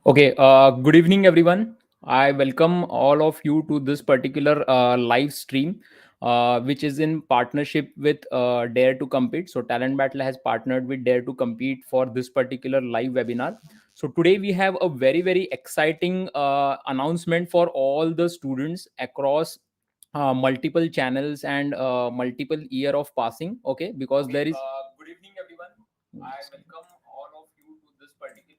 Okay, good evening, everyone. I welcome all of you to this particular live stream, which is in partnership with Dare2Compete. So, Talent Battle has partnered with Dare2Compete for this particular live webinar. So, today we have a very, very exciting announcement for all the students across multiple channels and multiple year of passing. Okay, because there is. Good evening, everyone. I welcome all of you to this particular.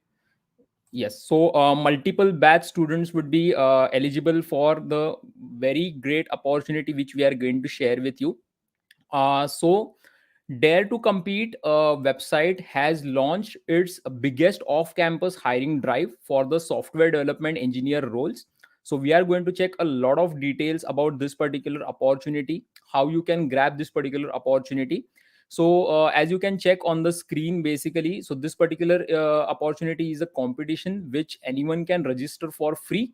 Yes, so multiple batch students would be eligible for the very great opportunity which we are going to share with you. So, Dare to Compete website has launched its biggest off campus hiring drive for the software development engineer roles. So, we are going to check a lot of details about this particular opportunity, how you can grab this particular opportunity. So, as you can check on the screen, basically, so this particular opportunity is a competition which anyone can register for free,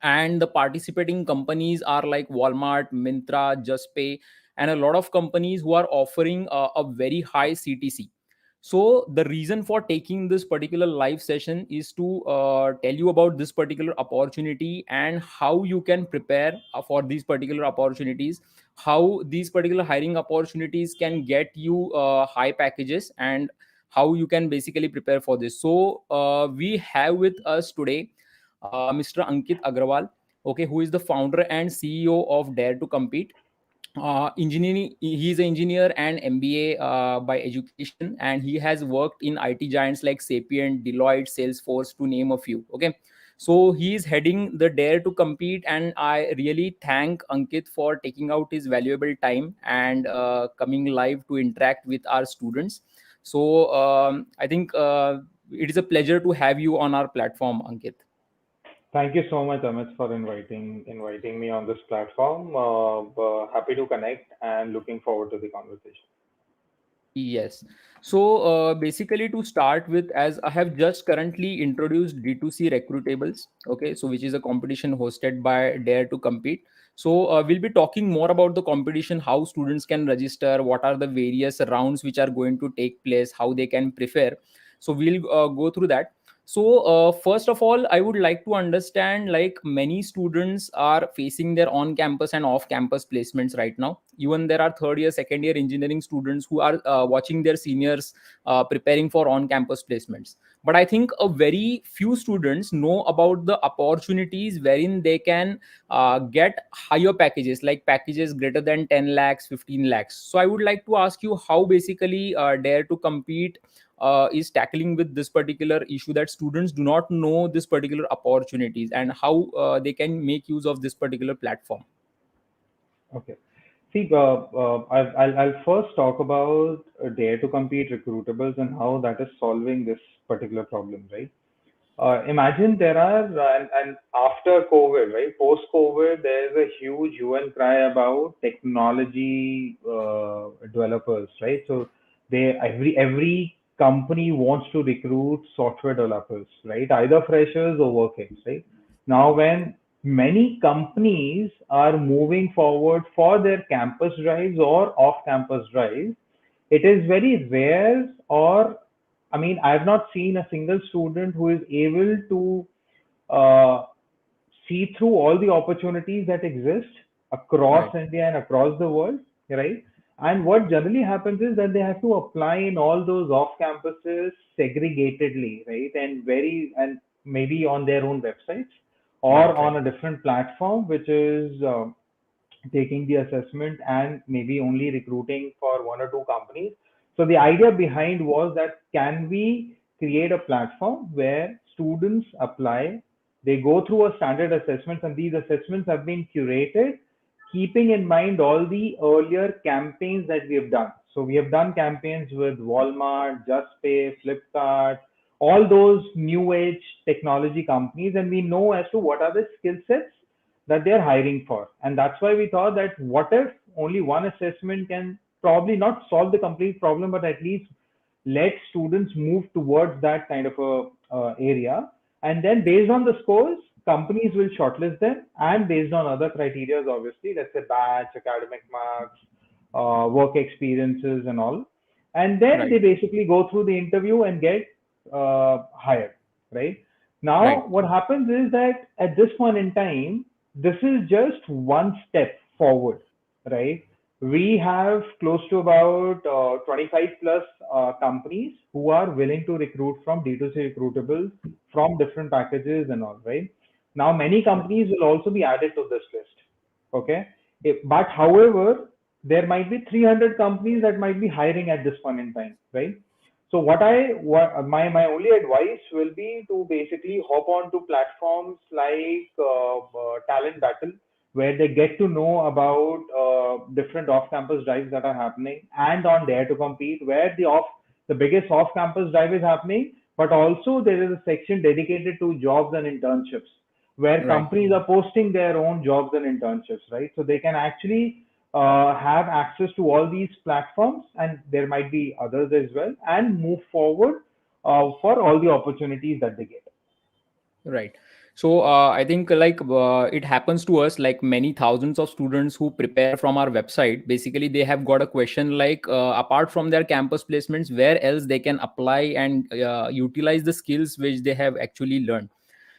and the participating companies are like Walmart, Mintra, JustPay, and a lot of companies who are offering a very high CTC. So the reason for taking this particular live session is to tell you about this particular opportunity and how you can prepare for these particular opportunities, how these particular hiring opportunities can get you high packages, and how you can basically prepare for this. So we have with us today Mr. Ankit Aggarwal, okay, who is the founder and CEO of Dare2Compete. Engineering, he is an engineer and MBA by education, and he has worked in IT giants like Sapient, Deloitte, Salesforce, to name a few. Okay, so he is heading the Dare2Compete, and I really thank Ankit for taking out his valuable time and coming live to interact with our students. So I think it is a pleasure to have you on our platform, Ankit. Thank you so much, Amit, for inviting me on this platform. Happy to connect and looking forward to the conversation. Yes. So basically, to start with, as I have just currently introduced D2C Recruitables, okay, so which is a competition hosted by Dare2Compete. So we'll be talking more about the competition, how students can register, what are the various rounds which are going to take place, how they can prepare. So we'll go through that. So first of all, I would like to understand, like, many students are facing their on-campus and off-campus placements right now. Even there are third year, second year engineering students who are watching their seniors preparing for on-campus placements. But I think a very few students know about the opportunities wherein they can get higher packages, like packages greater than 10 lakhs, 15 lakhs. So I would like to ask you how basically Dare2Compete is tackling with this particular issue, that students do not know this particular opportunities, and how they can make use of this particular platform. Okay. See, I'll first talk about Dare to Compete recruitables and how that is solving this particular problem, right? Imagine there are, and after COVID, right? Post COVID, there's a huge hue and cry about technology developers, right? So every company wants to recruit software developers, right? Either freshers or workers, right? Now, when many companies are moving forward for their campus drives or off campus drives, it is very rare, or I mean, I've not seen a single student who is able to uh, see through all the opportunities that exist Right. across India and across the world, right? And what generally happens is that they have to apply in all those off campuses segregatedly, right? And maybe on their own websites or Right. on Right. a different platform, which is taking the assessment and maybe only recruiting for one or two companies. So the idea behind was that, can we create a platform where students apply, they go through a standard assessment, and these assessments have been curated keeping in mind all the earlier campaigns that we have done. So we have done campaigns with Walmart, JustPay, Flipkart, all those new age technology companies, and we know as to what are the skill sets that they're hiring for. And that's why we thought that, what if only one assessment can probably not solve the complete problem, but at least let students move towards that kind of a area. And then based on the scores, companies will shortlist them, and based on other criteria, obviously, let's say batch, academic marks, work experiences, and all. And then Right. they basically go through the interview and get hired, right? Now, Right. what happens is that at this point in time, this is just one step forward, right? We have close to about 25 plus companies who are willing to recruit from D2C recruitables from different packages and all, right? Now, many companies will also be added to this list, okay? But however, there might be 300 companies that might be hiring at this point in time, right? So my only advice will be to basically hop on to platforms like Talent Battle, where they get to know about different off-campus drives that are happening, and on Dare to Compete, where the biggest off-campus drive is happening, but also there is a section dedicated to jobs and internships, where Right. companies are posting their own jobs and internships, right? So they can actually have access to all these platforms, and there might be others as well, and move forward for all the opportunities that they get. Right. So I think it happens to us, like many thousands of students who prepare from our website. Basically, they have got a question like, apart from their campus placements, where else they can apply and utilize the skills which they have actually learned.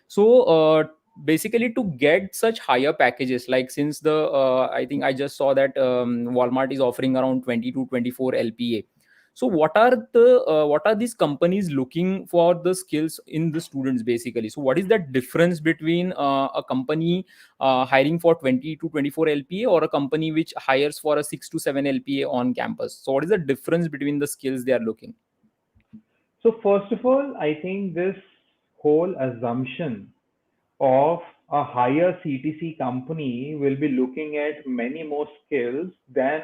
So basically, to get such higher packages, like since the I think I just saw that Walmart is offering around 20 to 24 LPA. So what are these companies looking for the skills in the students basically? So what is that difference between a company hiring for 20 to 24 LPA, or a company which hires for a 6 to 7 LPA on campus? So what is the difference between the skills they are looking? So first of all, I think this whole assumption of a higher CTC company will be looking at many more skills than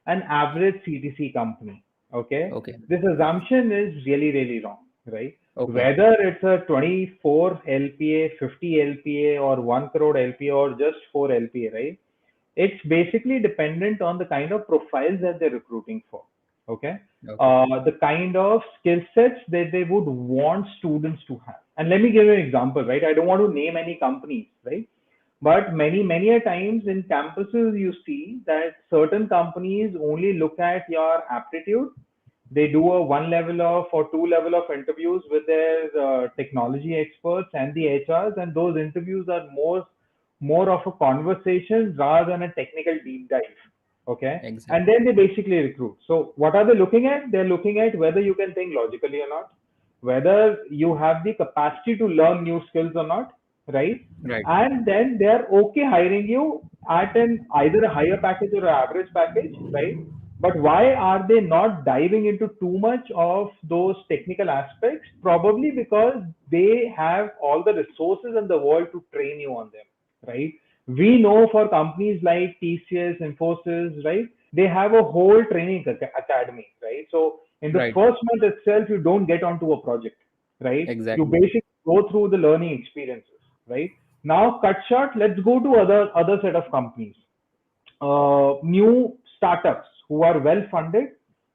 an average CTC company. Okay, Okay. this assumption is really really wrong, right? Okay. Whether it's a 24 LPA, 50 LPA, or 1 crore LPA, or just 4 LPA, right? It's basically dependent on the kind of profiles that they're recruiting for. Okay, Okay. the kind of skill sets that they would want students to have. And let me give you an example, right? I don't want to name any companies, right? But many a times in campuses, you see that certain companies only look at your aptitude. They do a one level of or two level of interviews with their technology experts and the HRs, and those interviews are more of a conversation rather than a technical deep dive. Okay, and Exactly. then they basically recruit. So what are they looking at? They're looking at whether you can think logically or not, whether you have the capacity to learn new skills or not, right? Right. And then they're okay hiring you at an either a higher package or an average package, right? But why are they not diving into too much of those technical aspects? Probably because they have all the resources in the world to train you on them, right? We know for companies like TCS, Infosys, right? They have a whole training academy, right? So in the Right. first month itself, you don't get onto a project, right? You Exactly. basically go through the learning experiences, right? Now, cut short, let's go to other set of companies, new startups who are well funded,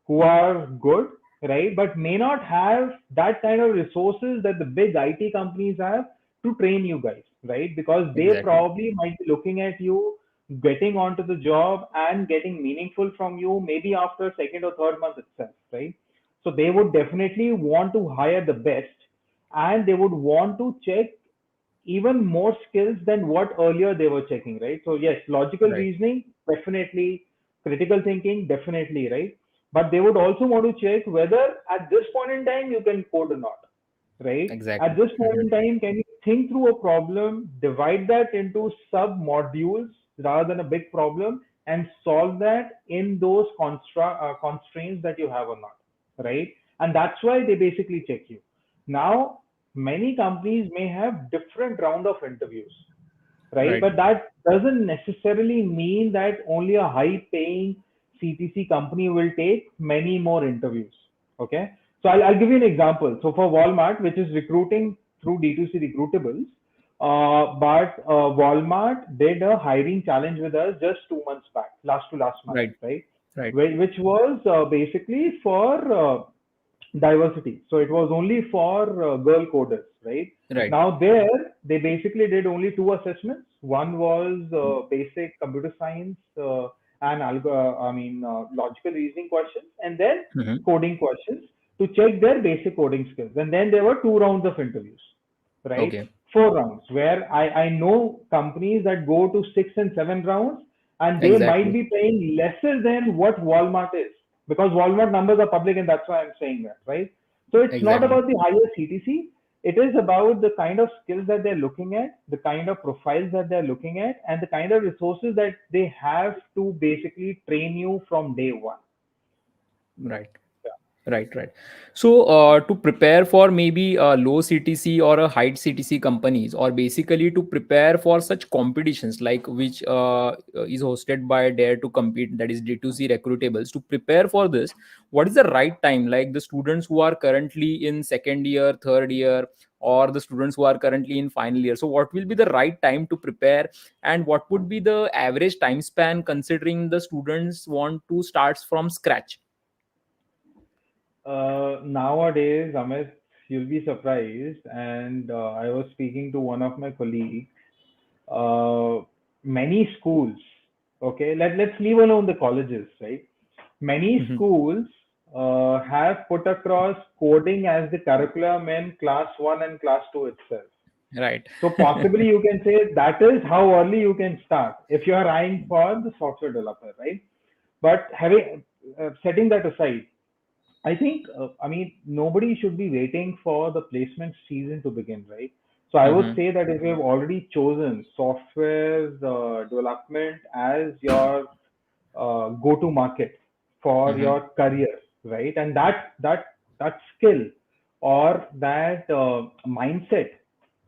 who are good, right? But may not have that kind of resources that the big IT companies have to train you guys, right? Because they Exactly. probably might be looking at you getting onto the job and getting meaningful from you maybe after second or third month itself, right? So they would definitely want to hire the best, and they would want to check even more skills than what earlier they were checking, right? So yes, logical Right. reasoning, definitely, critical thinking, definitely, right? But they would also want to check whether at this point in time you can code or not, right? At Exactly. this point Mhm. in time, can you think through a problem, divide that into sub modules rather than a big problem, and solve that in those constraints that you have or not, right? And that's why they basically check you. Now, many companies may have different round of interviews, right? Right. But that doesn't necessarily mean that only a high paying CTC company will take many more interviews. Okay. So I'll give you an example. So for Walmart, which is recruiting through D2C Recruitables, but Walmart did a hiring challenge with us just 2 months back, last to last month, Right. right? Right. Which was basically for diversity. So it was only for girl coders, right? Right. Now there, they basically did only two assessments. One was basic computer science and logical reasoning questions, and then Mhm. coding questions to check their basic coding skills. And then there were two rounds of interviews. right? Okay. 4 rounds, where I know companies that go to 6 and 7 rounds, and they might Exactly. be paying lesser than what Walmart is, because Walmart numbers are public, and that's why I'm saying that, right? So it's not Exactly. about the higher CTC. It is about the kind of skills that they're looking at, the kind of profiles that they're looking at, and the kind of Right. resources that they have to basically train you from day one. Right. Yeah. Right. So, to prepare for maybe a low CTC or a high CTC companies, or basically to prepare for such competitions like which is hosted by Dare to Compete, that is D2C Recruitables, to prepare for this, what is the right time? Like the students who are currently in second year, third year, or the students who are currently in final year. So, what will be the right time to prepare, and what would be the average time span considering the students want to start from scratch? Nowadays, Amit, you'll be surprised. And I was speaking to one of my colleagues. Uh, Many schools, okay, let's leave alone the colleges, right? Many Mhm. schools have put across coding as the curriculum in class one and class two itself. Right. So possibly you can say that is how early you can start if you are eyeing for the software developer, right? But having setting that aside, I think, I mean, nobody should be waiting for the placement season to begin, right? So I would Mhm. say that if you have already chosen software development as your go-to market for Mhm. your career, right? And that skill or that mindset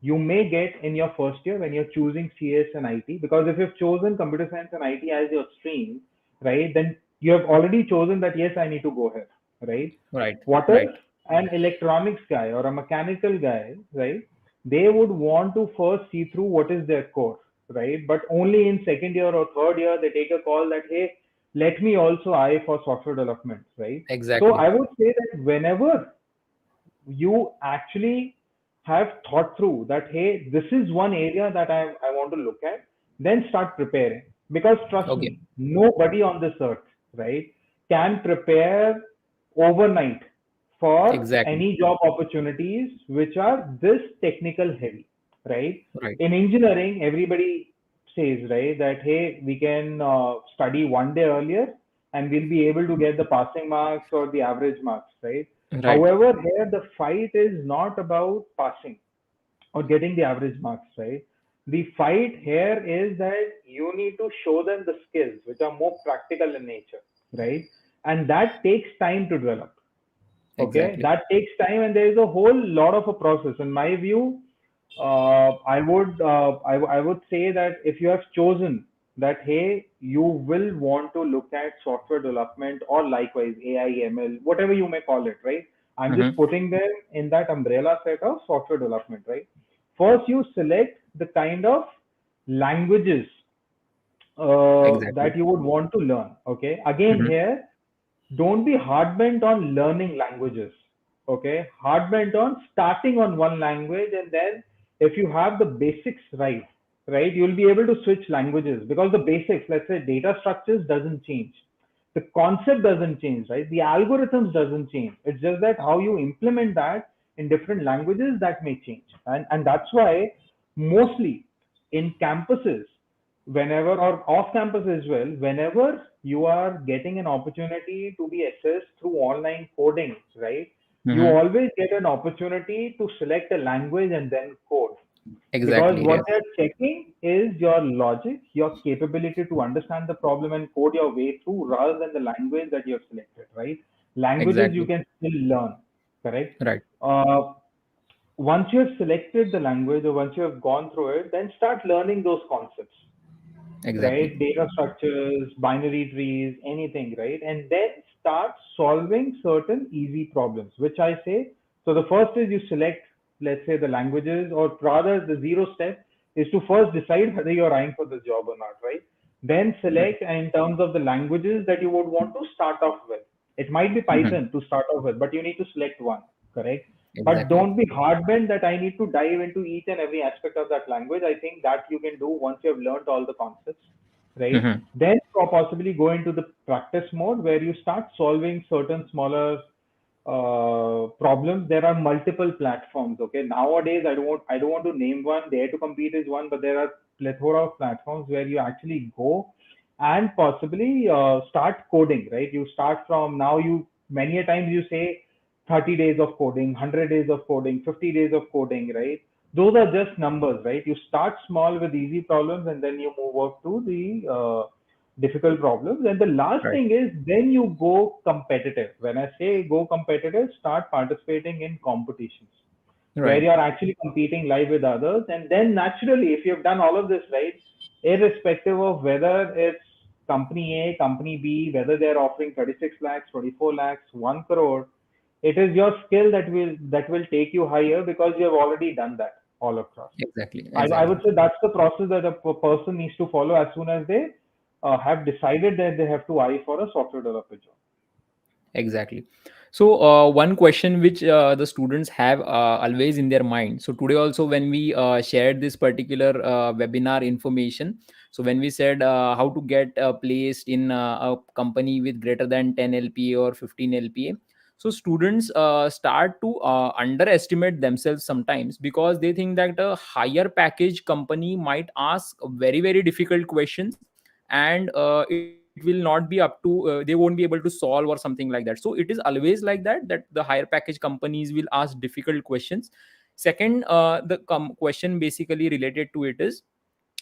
you may get in your first year when you're choosing CS and IT. Because if you've chosen computer science and IT as your stream, right, then you have already chosen that yes, I need to go here, right? Right. What if Right. an electronics guy or a mechanical guy, right? They would want to first see through what is their core, right? But only in second year or third year they take a call that hey, let me also eye for software development, right? So Exactly. I would say that whenever you actually have thought through that hey, this is one area that I want to look at, then start preparing. Because trust Okay. me, nobody on this earth, right, can prepare overnight for Exactly. any job opportunities which are this technical heavy, right? Right. In engineering, everybody says, right, that hey, we can study one day earlier and we'll be able to get the passing marks or the average marks, right? Right. However, here the fight is not about passing or getting the average marks, right? The fight here is that you need to show them the skills which are more practical in nature, right? And that takes time to develop. Okay, Exactly. that takes time, and there is a whole lot of a process. In my view, I would say that if you have chosen that hey, you will want to look at software development or likewise AI, ML, whatever you may call it, right? I'm just Mhm. putting them in that umbrella set of software development, right? First, you select the kind of languages that Exactly. you would want to learn. Okay, again Mhm. here, don't be hard bent on learning languages. Okay, hard bent on starting on one language, and then if you have the basics right, you'll be able to switch languages, because the basics, let's say data structures, doesn't change, the concept doesn't change, right? The algorithms doesn't change. It's just that how you implement that in different languages, that may change. And that's why mostly in campuses, whenever, or off campus as well, whenever you are getting an opportunity to be assessed through online coding, right? You Mhm. always get an opportunity to select a language and then code, because Exactly. what Yes. they're checking is your logic, your capability to understand the problem and code your way through, rather than the language that you have selected, right? Languages you Exactly. can still learn, correct? Right. Uh, Once you have selected the language or once you have gone through it, then start learning those concepts, Exactly. right? Data structures, binary trees, anything, right? And then start solving certain easy problems, which I say. So the first is you select, let's say, the languages, or rather, the zero step is to first decide whether you're eyeing for the job or not, right? Then Right. select in terms of the languages that you would want to start off with. It might be Mhm. Python to start off with, but you need to select one, correct? But Exactly. don't be hard bent that I need to dive into each and every aspect of that language. I think that you can do once you have learned all the concepts, right? Mhm. Then possibly go into the practice mode where you start solving certain smaller problems, there are multiple platforms. Okay, nowadays I don't want to name one. Dare to Compete is one, but there are plethora of platforms where you actually go and possibly start coding. Right, you start from now. You many a times you say 30 days of coding, 100 days of coding, 50 days of coding. Right, those are just numbers. Right, you start small with easy problems and then you move up to the difficult problems. And the last Right. thing is then you go competitive. When I say go competitive, start participating in competitions where Right. you're actually competing live with others. And then naturally, if you've done all of this right, irrespective of whether it's company A, company B, whether they're offering 36 lakhs, 24 lakhs, 1 crore, it is your skill that will take you higher because you have already done that all across. Exactly. I would Exactly. say that's the process that a person needs to follow as soon as they have decided that they have to eye for a software developer job. Exactly. So, one question which the students have always in their mind. So, today also, when we shared this particular webinar information, so when we said how to get placed in a company with greater than 10 LPA or 15 LPA, so students start to underestimate themselves sometimes because they think that a higher package company might ask very, very difficult questions, and it will not be up to they won't be able to solve or something like that. So it is always like that the higher package companies will ask difficult questions. Second, the question basically related to it is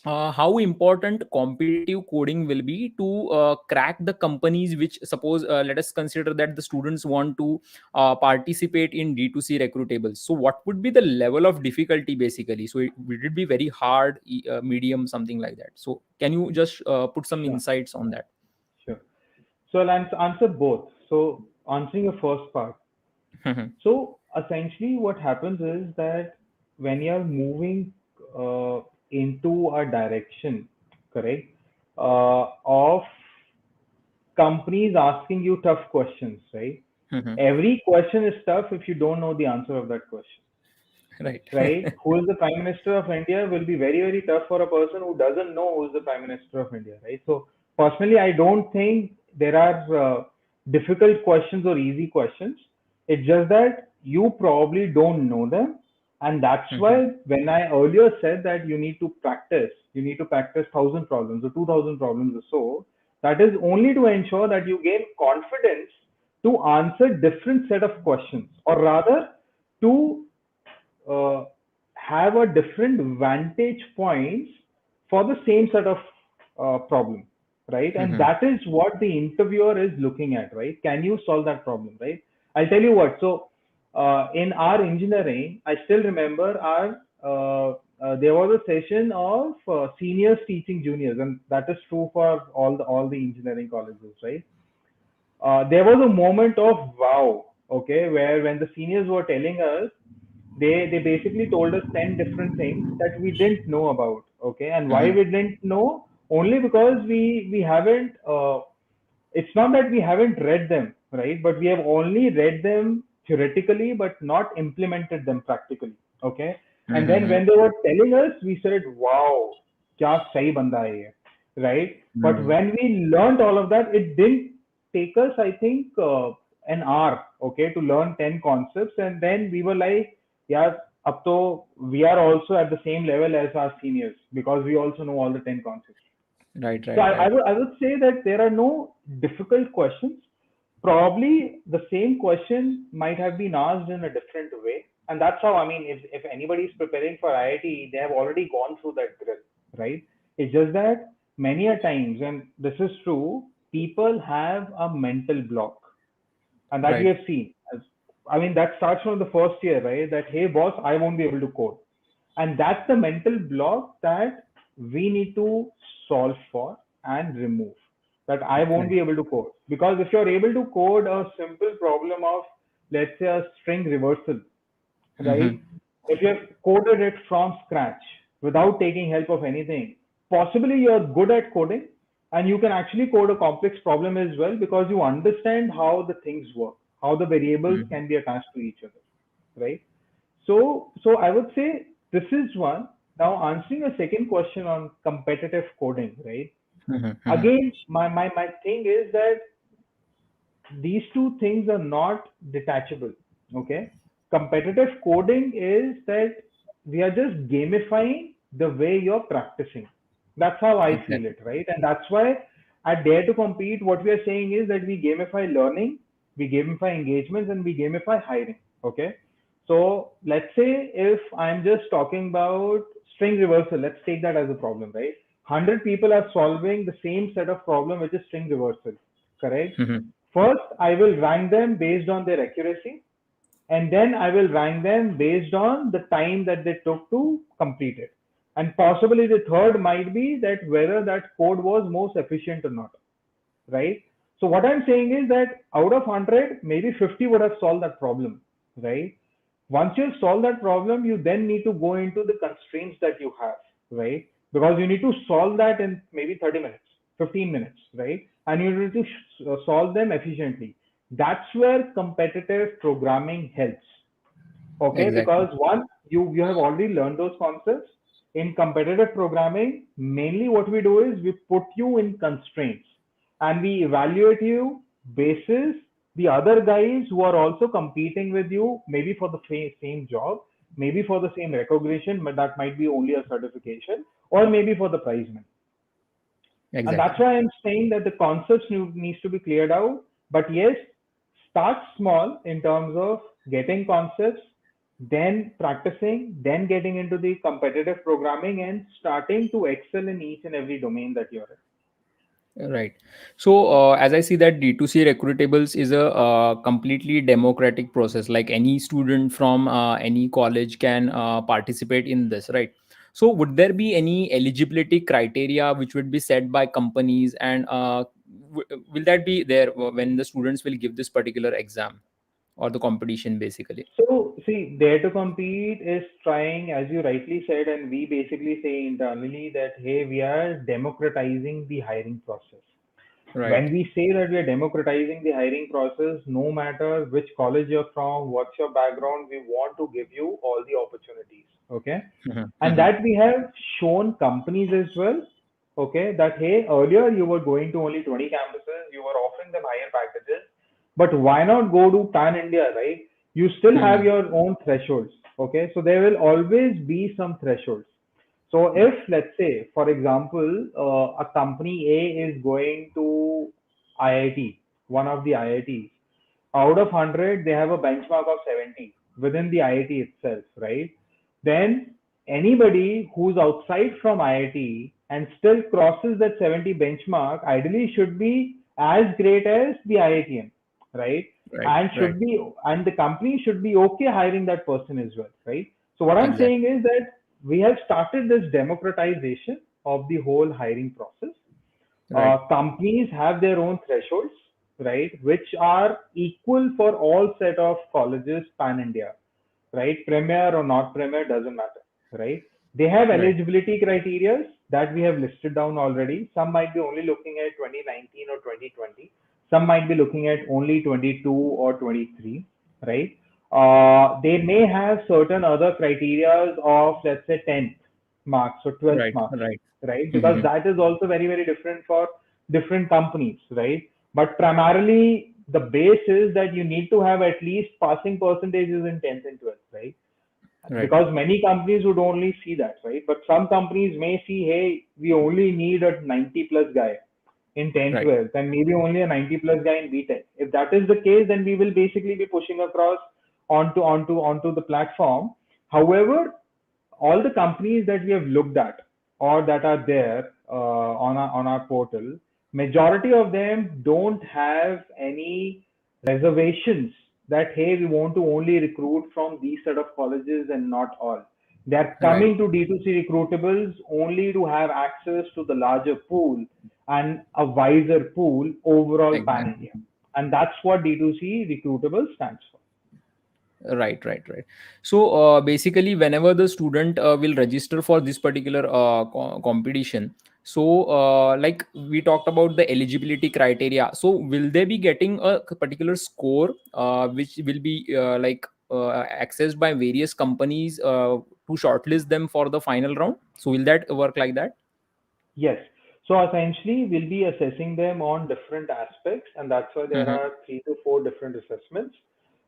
how important competitive coding will be to crack the companies, which suppose let us consider that the students want to participate in D2C recruitables. So what would be the level of difficulty basically? So would it be very hard, medium, something like that? So can you just put some Sure, insights on that? sure. So I'll answer both. So answering your first part. Mhm, So essentially, what happens is that when you're moving uh, into a direction, correct, of companies asking you tough questions, right? mhm. Every question is tough if you don't know the answer of that question, Right. right? Who is the Prime Minister of India will be very, very tough for a person who doesn't know who is the Prime Minister of India, right? So, personally, I don't think there are difficult questions or easy questions. It's just that you probably don't know them. And that's Mhm, why when I earlier said that you need to practice 1,000 problems or 2,000 problems or so, that is only to ensure that you gain confidence to answer different set of questions, or rather to uh, have a different vantage points for the same set of problem, right? And mhm, that is what the interviewer is looking at, right? Can you solve that problem, right? I'll tell you what. So in our engineering, I still remember our there was a session of seniors teaching juniors, and that is true for all the engineering colleges, right? There was a moment of wow, okay, where when the seniors were telling us, they basically told us 10 different things that we didn't know about, okay. And why mhm, we didn't know? Only because we haven't it's not that we haven't read them, right? But we have only read them theoretically, but not implemented them practically. Okay. And then mhm, when they were telling us, we said, wow, kya sahi banda hai ye, right? But mhm. when we learned all of that, it didn't take us, I think, an hour, okay, to learn 10 concepts. And then we were like, yeah, up to we are also at the same level as our seniors because we also know all the 10 concepts. Right, So right, I right. would say that there are no difficult questions. Probably the same question might have been asked in a different way. And that's how, I mean, if anybody is preparing for IIT, they have already gone through that drill, right? It's just that many a times, and this is true, people have a mental block. And that we Right. have seen. I mean, that starts from the first year, right? That, hey, boss, I won't be able to code. And that's the mental block that we need to solve for and remove. That I won't Right. be able to code. Because if you're able to code a simple problem of, let's say, a string reversal, right? Mhm. If you have coded it from scratch without taking help of anything, possibly you're good at coding and you can actually code a complex problem as well because you understand how the things work, how the variables Mhm. can be attached to each other, right? So I would say this is one. Now answering a second question on competitive coding, right? Mhm. Mhm. Again, my thing is that these two things are not detachable. Okay. Competitive coding is that we are just gamifying the way you're practicing. That's how I feel Exactly. it, right? And that's why at Dare to Compete, what we are saying is that we gamify learning, we gamify engagements, and we gamify hiring. Okay. So let's say if I'm just talking about string reversal, let's take that as a problem, right? 100 people are solving the same set of problem, which is string reversal, correct? Mhm. First, I will rank them based on their accuracy, and then I will rank them based on the time that they took to complete it. And possibly the third might be that whether that code was most efficient or not, right? So what I'm saying is that out of 100, maybe 50 would have solved that problem, right? Once you've solved that problem, you then need to go into the constraints that you have, right? Because you need to solve that in maybe 30 minutes, 15 minutes, right? And you need to solve them efficiently. That's where competitive programming helps. Okay, because Exactly. one, you have already learned those concepts. In competitive programming, mainly what we do is we put you in constraints and we evaluate you basis the other guys who are also competing with you, maybe for the same job, maybe for the same recognition, but that might be only a certification, or maybe for the prize money. And that's Exactly. why I'm saying that the concepts needs to be cleared out. But yes, start small in terms of getting concepts, then practicing, then getting into the competitive programming and starting to excel in each and every domain that you're in. Right. So, as I see that D2C Recruitables is a completely democratic process. Like any student from any college can participate in this, right? So, would there be any eligibility criteria which would be set by companies, and will that be there when the students will give this particular exam or the competition, basically? So, see, Dare to Compete is trying, as you rightly said, and we basically say internally that, hey, we are democratizing the hiring process. When Right. we say that we are democratizing the hiring process, no matter which college you're from, what's your background, we want to give you all the opportunities. Okay. Mhm, And mhm. that we have shown companies as well. Okay. That, hey, earlier you were going to only 20 campuses, you were offering them higher packages, but why not go to Pan India, right? You still have Hmm. your own thresholds. Okay. So there will always be some thresholds. So if, let's say, for example, a company A is going to IIT, one of the IITs, out of 100, they have a benchmark of 70 within the IIT itself, right? Then anybody who's outside from IIT and still crosses that 70 benchmark ideally should be as great as the IITian, right? Right. And Right. should be, and the company should be okay hiring that person as well, right? So what I'm saying Exactly. is that we have started this democratization of the whole hiring process. Right. Companies have their own thresholds, right, which are equal for all set of colleges pan India, right? Premier or not premier doesn't matter, right? They have Right. eligibility criteria that we have listed down already. Some might be only looking at 2019 or 2020. Some might be looking at only 22 or 23, right? They may have certain other criteria of, let's say, 10th marks or 12th Right. marks, Right. right? Because Mhm. that is also very, very different for different companies, right? But primarily, the base is that you need to have at least passing percentages in 10th and 12th, right? Right. Because many companies would only see that, right? But some companies may see, hey, we only need a 90 plus guy in 10, Right. 12, and maybe only a 90 plus guy in B.Tech. If that is the case, then we will basically be pushing across onto the platform. However, all the companies that we have looked at or that are there on our portal, majority of them don't have any reservations that, hey, we want to only recruit from these set of colleges and not all. They're Right. coming to D2C recruitables only to have access to the larger pool and a wiser pool overall pan Exactly. India. And that's what D2C recruitable stands for. Right, right, right. So basically, whenever the student will register for this particular competition, so like we talked about the eligibility criteria. So will they be getting a particular score which will be accessed by various companies to shortlist them for the final round? So will that work like that? Yes. So essentially, we'll be assessing them on different aspects, and that's why there Mm-hmm. are 3 to 4 different assessments.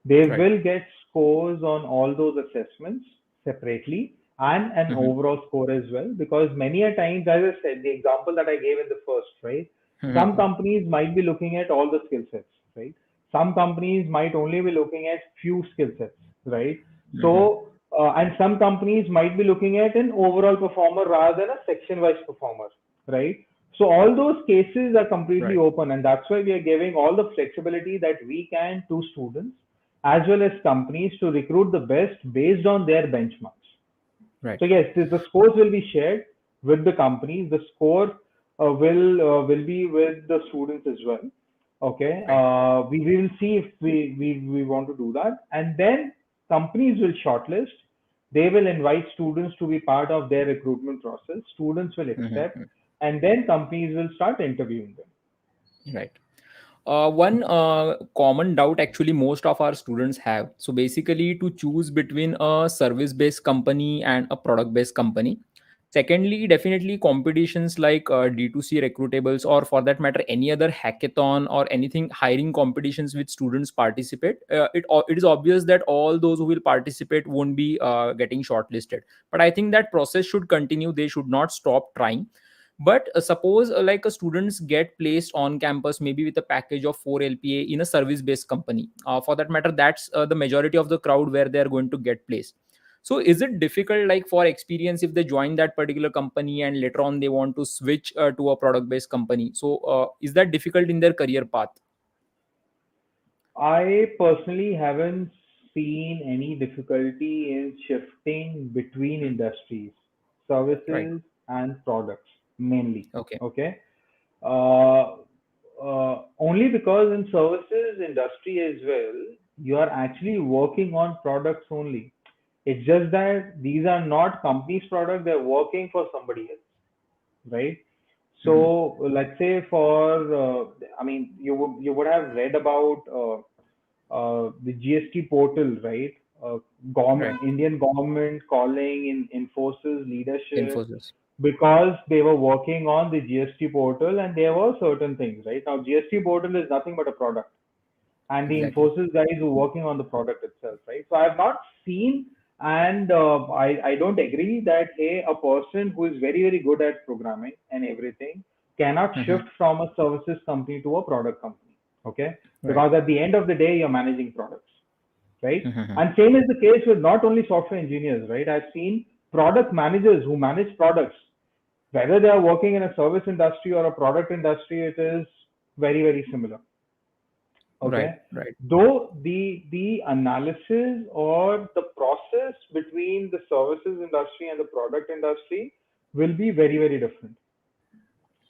They Right. will get scores on all those assessments separately and an Mm-hmm. overall score as well. Because many a times, as I said, the example that I gave in the first, right? Some Mm-hmm. companies might be looking at all the skill sets, right? Some companies might only be looking at few skill sets, right? Mm-hmm. So, and some companies might be looking at an overall performer rather than a section-wise performer, right? So all those cases are completely Right. open, and that's why we are giving all the flexibility that we can to students as well as companies to recruit the best based on their benchmarks. Right. So yes, the scores will be shared with the companies. The score will be with the students as well. Okay, Right. we will see if we want to do that, and then companies will shortlist. They will invite students to be part of their recruitment process. Students will accept, Mm-hmm. and then companies will start interviewing them. Right. One common doubt actually most of our students have. So basically, to choose between a service-based company and a product-based company. Secondly, definitely competitions like D2C Recruitables, or for that matter, any other hackathon or anything hiring competitions which students participate. It is obvious that all those who will participate won't be getting shortlisted. But I think that process should continue. They should not stop trying. But suppose like a students get placed on campus maybe with a package of 4 LPA in a service based company. For that matter, that's the majority of the crowd where they are going to get placed. So is it difficult, like for experience, if they join that particular company and later on they want to switch to a product based company? So is that difficult in their career path? I personally haven't seen any difficulty in shifting between industries, Right. services, and products mainly. Okay. Okay. Only because in services industry as well, you are actually working on products only. It's just that these are not company's product, they're working for somebody else, right? Mm-hmm. So let's say for, I mean, you would have read about the GST portal, right? Right. Indian government calling in Infosys leadership Infosys. because they were working on the GST portal and there were certain things, right? Now, GST portal is nothing but a product, and the Exactly. Infosys guys who are working on the product itself, right? So I've not seen, and I don't agree that hey, a person who is very good at programming and everything cannot Mm-hmm. shift from a services company to a product company, okay? Right. Because at the end of the day, you're managing products, right? Mm-hmm. And same is the case with not only software engineers, right? I've seen product managers who manage products, whether they are working in a service industry or a product industry, it is very similar. Right. Okay. Right. Though the analysis or the process between the services industry and the product industry will be very different.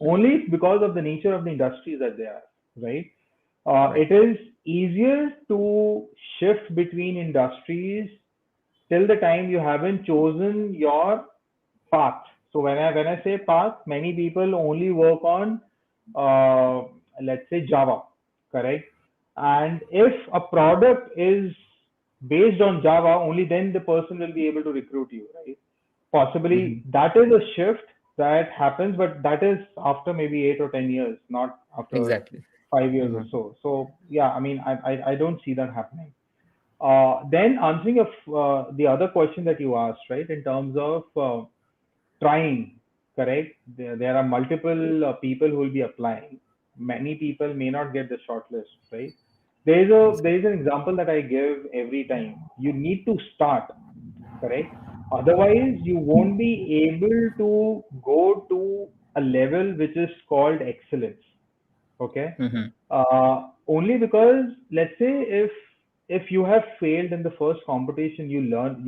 Right. Only because of the nature of the industries that they are, right? Right. It is easier to shift between industries till the time you haven't chosen your path. So when I say path, many people only work on uh, let's say Java, correct? And if a product is based on Java, only then the person will be able to recruit you, right? Mm-hmm. Possibly that is a shift that happens, but that is after maybe 8 or 10 years, not after Exactly. 5 years or Mm-hmm. so. So yeah, I mean, I don't see that happening. Then answering the other question that you asked, right, in terms of trying, correct? There are multiple people who will be applying. Many people may not get the shortlist, right? There is an example that I give every time. You need to start, correct? Otherwise, you won't be able to go to a level which is called excellence. Okay. Mm-hmm. Only because let's say if you have failed in the first competition, you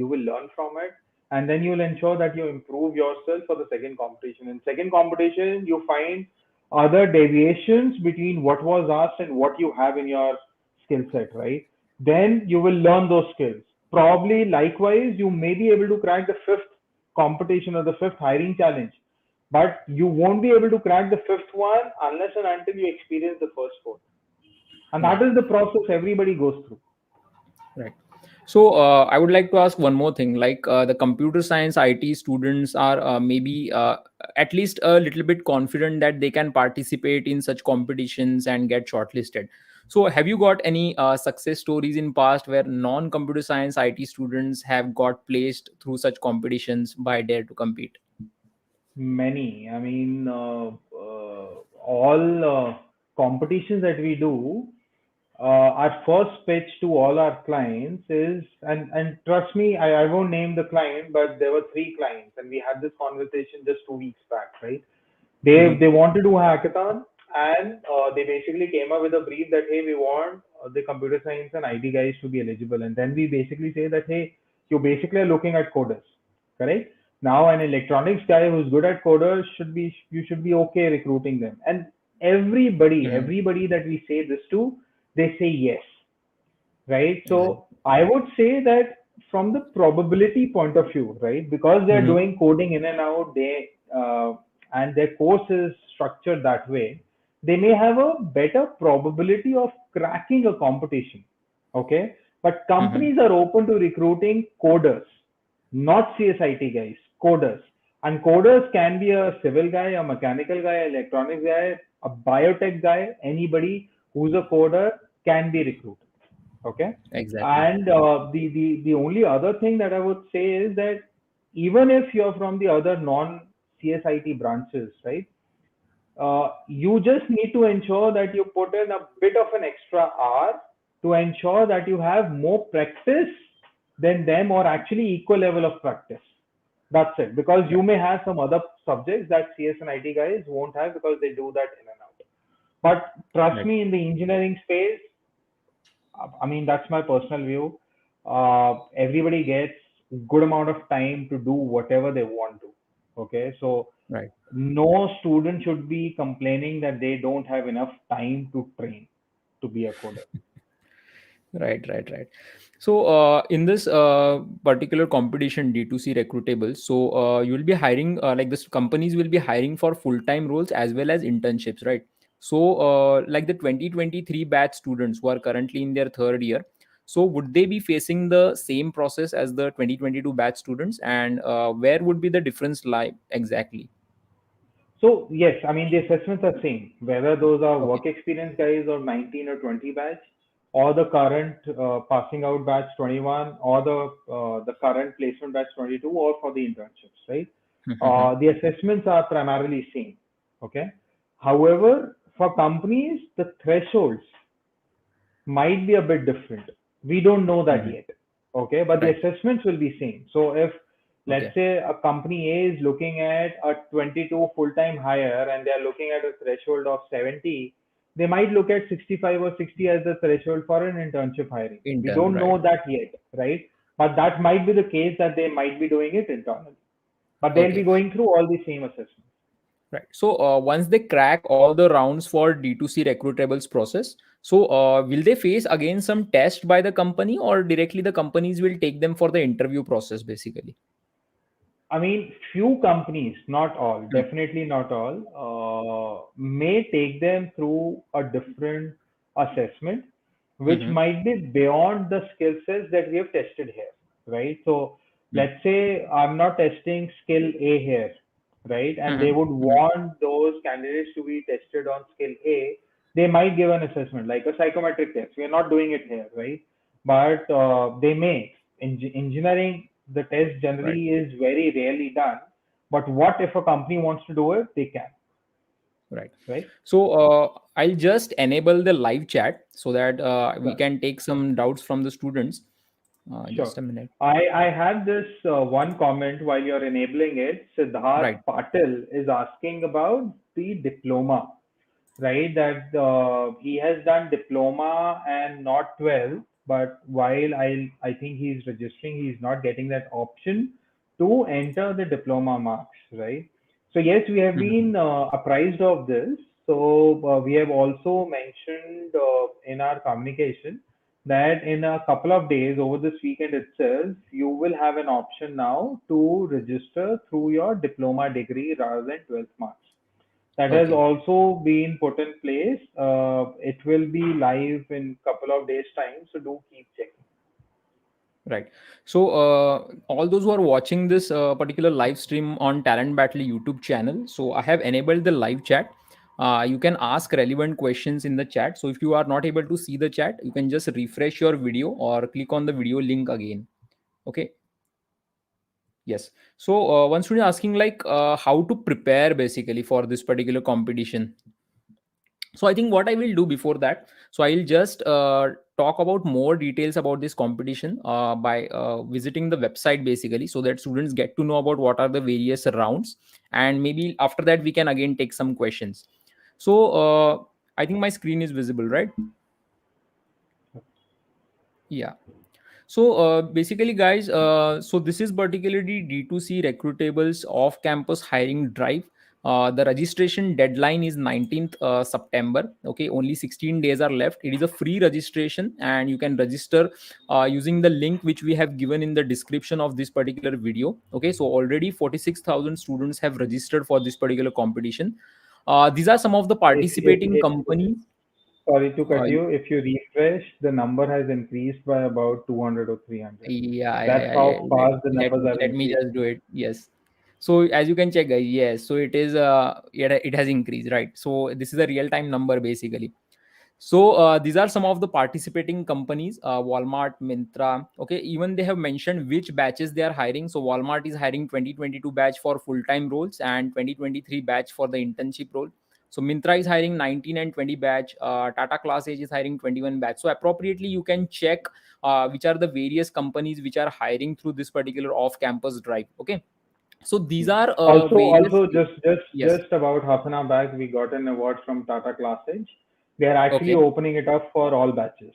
will learn from it, and then you will ensure that you improve yourself for the second competition. In second competition, you find other deviations between what was asked and what you have in your skill set, right? Then you will learn those skills. Probably likewise, you may be able to crack the fifth competition or the fifth hiring challenge, but you won't be able to crack the fifth one unless and until you experience the first four. And that Right. is the process everybody goes through. Right. So I would like to ask one more thing. Like the computer science IT students are maybe at least a little bit confident that they can participate in such competitions and get shortlisted. So have you got any success stories in past where non-computer science IT students have got placed through such competitions by Dare to Compete? Many. I mean, all competitions that we do, our first pitch to all our clients is, and trust me, I won't name the client, but there were three clients, and we had this conversation just 2 weeks back, right? They Hmm. want to do a hackathon, and they basically came up with a brief that hey, we want the computer science and IT guys to be eligible, and then we basically say that hey, you basically are looking at coders, correct? Now an electronics guy who's good at coders should be, you should be okay recruiting them, and Hmm. everybody that we say this to, they say yes, right? Exactly. So I would say that from the probability point of view, right, because they're Hmm. doing coding in and out, and their course is structured that way, they may have a better probability of cracking a competition. Okay, but Hmm. companies are open to recruiting coders, not CSIT guys, coders. And coders can be a civil guy, a mechanical guy, electronics guy, a biotech guy, anybody who's a coder can be recruited. Okay. Exactly. And the only other thing that I would say is that even if you're from the other non CSIT branches, right, you just need to ensure that you put in a bit of an extra hour to ensure that you have more practice than them, or actually equal level of practice. That's it. Because you Right. may have some other subjects that CS and IT guys won't have because they do that in and out. But trust Right. me, in the engineering space, I mean, that's my personal view. Everybody gets good amount of time to do whatever they want to. Okay, so Right. no student should be complaining that they don't have enough time to train to be a coder. Right, right, right. So, in this particular competition, D2C Recruitables, so you will be hiring, like this companies will be hiring for full-time roles as well as internships, right? So, like the 2023 batch students who are currently in their third year, so would they be facing the same process as the 2022 batch students, and where would be the difference lie exactly? So yes, I mean the assessments are same, whether those are Okay. work experience guys or 19 or 20 batch, or the current passing out batch 21, or the current placement batch 22, or for the internships, right? The assessments are primarily same. Okay. However, for companies, the thresholds might be a bit different. We don't know that yet. Okay, but the Right. assessments will be same. So if let's Okay. say a company A is looking at a 22 full-time hire and they are looking at a threshold of 70, they might look at 65 or 60 as the threshold for an internship hiring. We Intern, don't know right. that yet, right? But that might be the case that they might be doing it internally. But they'll be Okay. going through all the same assessments. Right. So once they crack all the rounds for D2C recruitables process, so will they face again some test by the company, or directly the companies will take them for the interview process basically? I mean, few companies, not all, Hmm. definitely not all, may take them through a different assessment, which Mm-hmm. might be beyond the skill sets that we have tested here, right? So let's say I'm not testing skill A here, right? And they Mm-hmm. would Hmm. want those candidates to be tested on skill A. They might give an assessment like a psychometric test. We are not doing it here, right? But they may. In engineering, the test Right. generally is very rarely done. But what if a company wants to do it? They can, Right. right? So I'll just enable the live chat so that we Sure. can take some doubts from the students. Sure. Just a minute. I had this one comment while you're enabling it. Siddharth Right. Patil is asking about the diploma, right? That he has done diploma and not 12, but while I think he's registering, he's not getting that option to enter the diploma marks, right? So yes, we have Mhm. been apprised of this. So we have also mentioned in our communication that in a couple of days over this weekend itself, you will have an option now to register through your diploma degree rather than 12th marks. That has Okay. also been put in place. It will be live in couple of days time, so do keep checking. Right. So, all those who are watching this particular live stream on Talent Battle YouTube channel, so I have enabled the live chat. You can ask relevant questions in the chat. So, if you are not able to see the chat, you can just refresh your video or click on the video link again. Okay. Yes. So, one student asking like how to prepare basically for this particular competition. So I think what I will do before that, so I'll just talk about more details about this competition by visiting the website basically, so that students get to know about what are the various rounds, and maybe after that we can again take some questions. So I think my screen is visible, right? Yeah. So basically, guys, so this is particularly D2C Recruitables off campus hiring drive. The registration deadline is 19th September. Okay, only 16 days are left. It is a free registration, and you can register using the link which we have given in the description of this particular video. Okay, so already 46,000 students have registered for this particular competition. These are some of the participating If companies. sorry to Uh, cut you, if you refresh, the number has increased by about 200 or 300. Yeah, yeah, That's yeah, how yeah. fast the Let numbers me have let me increased. just do it. Yes. So as you can check, guys, yes. So it is it has increased, right? So this is a real time number basically. So these are some of the participating companies: Walmart, Mintra. Okay, even they have mentioned which batches they are hiring. So Walmart is hiring 2022 batch for full time roles and 2023 batch for the internship role. So Mintra is hiring 19 and 20 batch. Tata Class Age is hiring 21 batch. So appropriately, you can check which are the various companies which are hiring through this particular off campus drive. Okay, so these are various. Also, Yes. just about half an hour back, we got an award from Tata Classage. They are actually Okay. opening it up for all batches,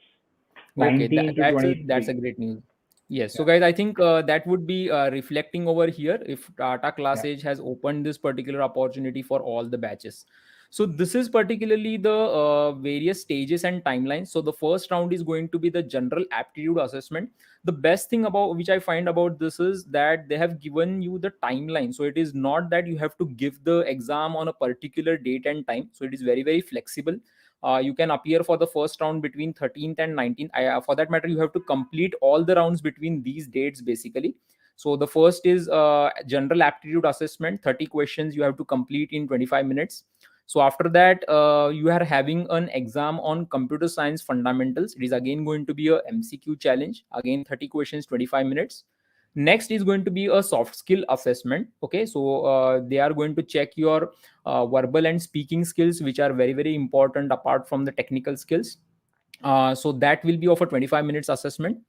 Okay, 19 to that's a 23. great news. Yes. So, Yeah, guys, I think that would be reflecting over here if Tata yeah. Classage has opened this particular opportunity for all the batches. So, this is particularly the various stages and timelines. So, the first round is going to be the general aptitude assessment. The best thing about which I find about this is that they have given you the timeline. So, it is not that you have to give the exam on a particular date and time. So, it is very, very flexible. You can appear for the first round between 13th and 19th. For that matter, you have to complete all the rounds between these dates basically. So the first is general aptitude assessment, 30 questions you have to complete in 25 minutes. So after that, you are having an exam on computer science fundamentals. It is again going to be a MCQ challenge, again 30 questions, 25 minutes. Next is going to be a soft skill assessment. Okay, so they are going to check your verbal and speaking skills, which are very, very important apart from the technical skills. So that will be of a 25 minutes assessment.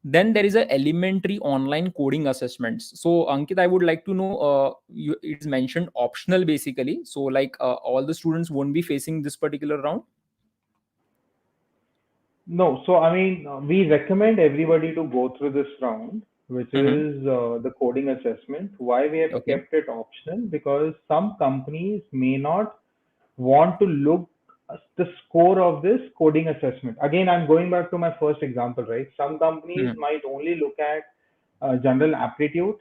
Then there is a elementary online coding assessments. So Ankit, I would like to know, it is mentioned optional basically, so like all the students won't be facing this particular round. No, so I mean, we recommend everybody to go through this round, which Mm-hmm. is the coding assessment. Why we have Okay. kept it optional? Because some companies may not want to look at the score of this coding assessment. Again, I'm going back to my first example, right? Some companies Mm-hmm. might only look at general aptitude,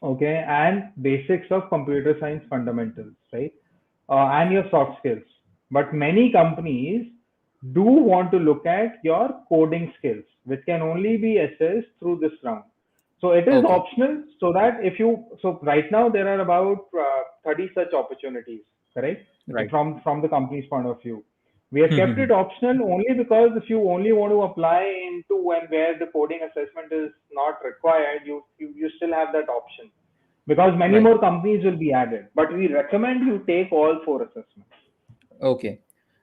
okay, and basics of computer science fundamentals, right? And your soft skills. But many companies do want to look at your coding skills, which can only be assessed through this round. So it is Okay. optional, so that if you, so right now there are about 30 such opportunities, correct? Right. From the company's point of view. We have kept Mm-hmm. it optional only because if you only want to apply into and where the coding assessment is not required, you still have that option because many Right. more companies will be added. But we recommend you take all four assessments. Okay.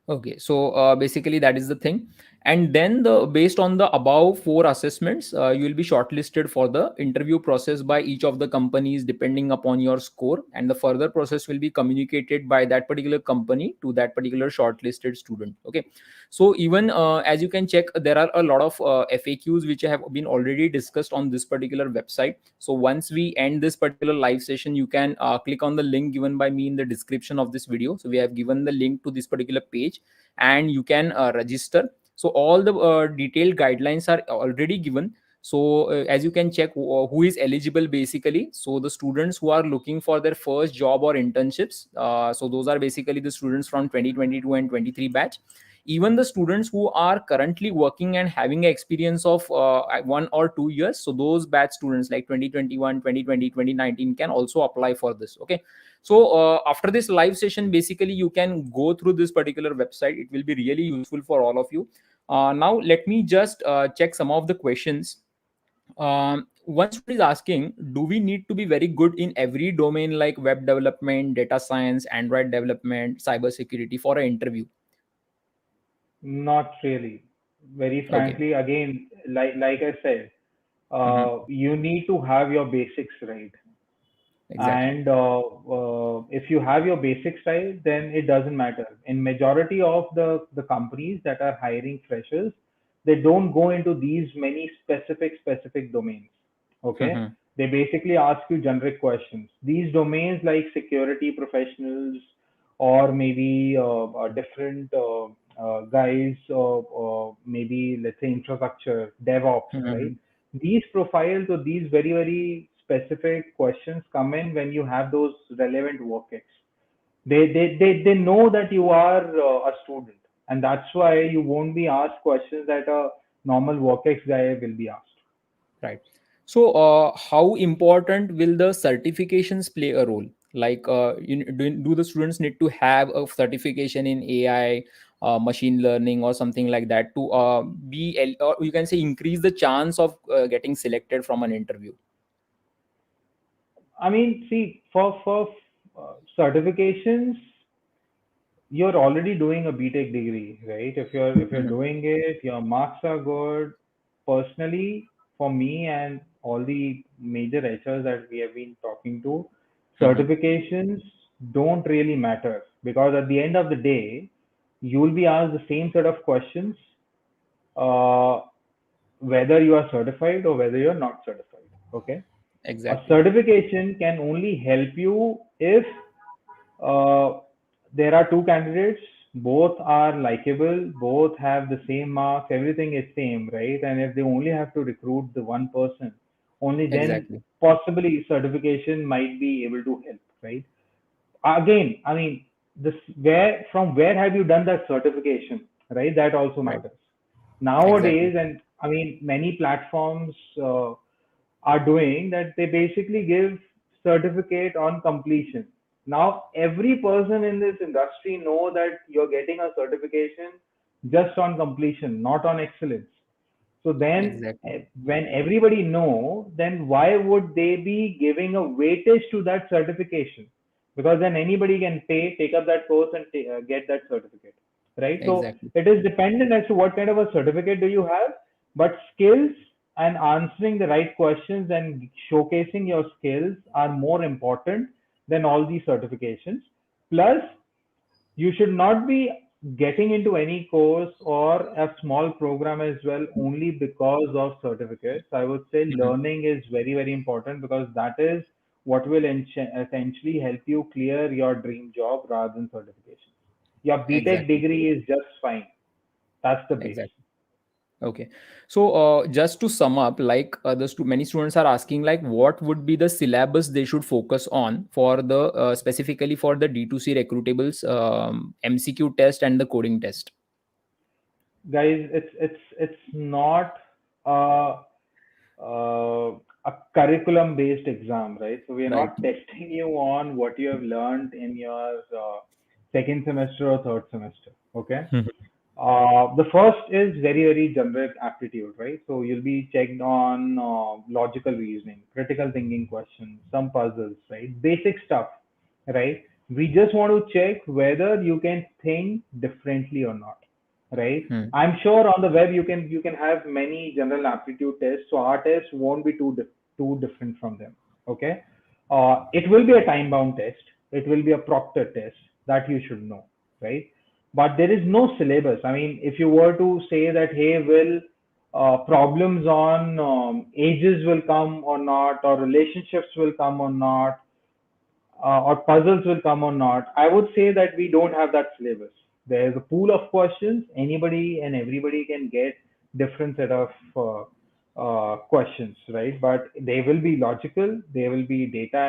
Okay. So basically that is the thing. And then the based on the above four assessments, you will be shortlisted for the interview process by each of the companies depending upon your score. And the further process will be communicated by that particular company to that particular shortlisted student. Okay. So even as you can check, there are a lot of FAQs which have been already discussed on this particular website. So once we end this particular live session, you can click on the link given by me in the description of this video. So we have given the link to this particular page, and you can register. So all the detailed guidelines are already given. So as you can check who is eligible basically, so the students who are looking for their first job or internships, so those are basically the students from 2022 and 23 batch. even the students who are currently working and having an experience of 1 or 2 years, so those batch students like 2021, 2020, 2019 can also apply for this. Okay, so after this live session, basically you can go through this particular website. It will be really useful for all of you. Now let me just check some of the questions. One student is asking, do we need to be very good in every domain like web development, data science, Android development, cybersecurity for an interview? Not really. Very Okay. frankly, again, like I said, Hmm. you need to have your basics right. Exactly. And if you have your basics right, then it doesn't matter. In majority of the companies that are hiring freshers, they don't go into these many specific domains. Okay, Hmm. they basically ask you generic questions. These domains like security professionals, or maybe different guys, maybe let's say infrastructure DevOps, right? Hmm. These profiles or these very specific questions come in when you have those relevant work ex. They know that you are a student, and that's why you won't be asked questions that a normal work ex guy will be asked. Right. So, how important will the certifications play a role? Like, do the students need to have a certification in AI, machine learning, or something like that to or you can say increase the chance of getting selected from an interview? I mean, see, for certifications, you're already doing a BTech degree, right? If you're Mhm. doing it, your marks are good. Personally, for me and all the major HRs that we have been talking to, Mhm. certifications don't really matter, because at the end of the day, you will be asked the same set of questions, uh, whether you are certified or whether you're not certified. Okay, a Exactly. certification can only help you if uh, there are two candidates, both are likable, both have the same marks, everything is same, right? And if they only have to recruit the one person, only then Exactly. possibly certification might be able to help, right? Again, I mean, this where from where have you done that certification, right? That also Right. matters Exactly. nowadays. And I mean, many platforms are doing that. They basically give certificate on completion. Now every person in this industry know that you're getting a certification just on completion, not on excellence. So then, Exactly. when everybody know, then why would they be giving a weightage to that certification? Because then anybody can pay, take up that course, and get that certificate, right? So Exactly. it is dependent as to what kind of a certificate do you have, but skills and answering the right questions and showcasing your skills are more important than all these certifications. Plus, you should not be getting into any course or a small program as well only because of certificates. I would say Mhm. learning is very important, because that is what will essentially help you clear your dream job rather than certification. Your BTech Exactly. degree is just fine. That's the base. Exactly. Okay. So, just to sum up, like many students are asking, like, what would be the syllabus they should focus on for the specifically for the D2C recruitables MCQ test and the coding test, Guys, it's not uh, uh, a curriculum based exam, right? So we are right? not testing you on what you have learned in your second semester or third semester. Okay. Mhm. The first is very generic aptitude, right? So you'll be checked on logical reasoning, critical thinking questions, some puzzles, right? Basic stuff, right? We just want to check whether you can think differently or not, right? Hmm. I'm sure on the web you can have many general aptitude tests, so our test won't be too different from them. Okay, it will be a time bound test. It will be a proctor test that you should know, right? But there is no syllabus. I mean, if you were to say that, hey, will problems on ages will come or not, or relationships will come or not, or puzzles will come or not, I would say that we don't have that syllabus. There is a pool of questions. Anybody and everybody can get different set of questions, right? But they will be logical. They will be data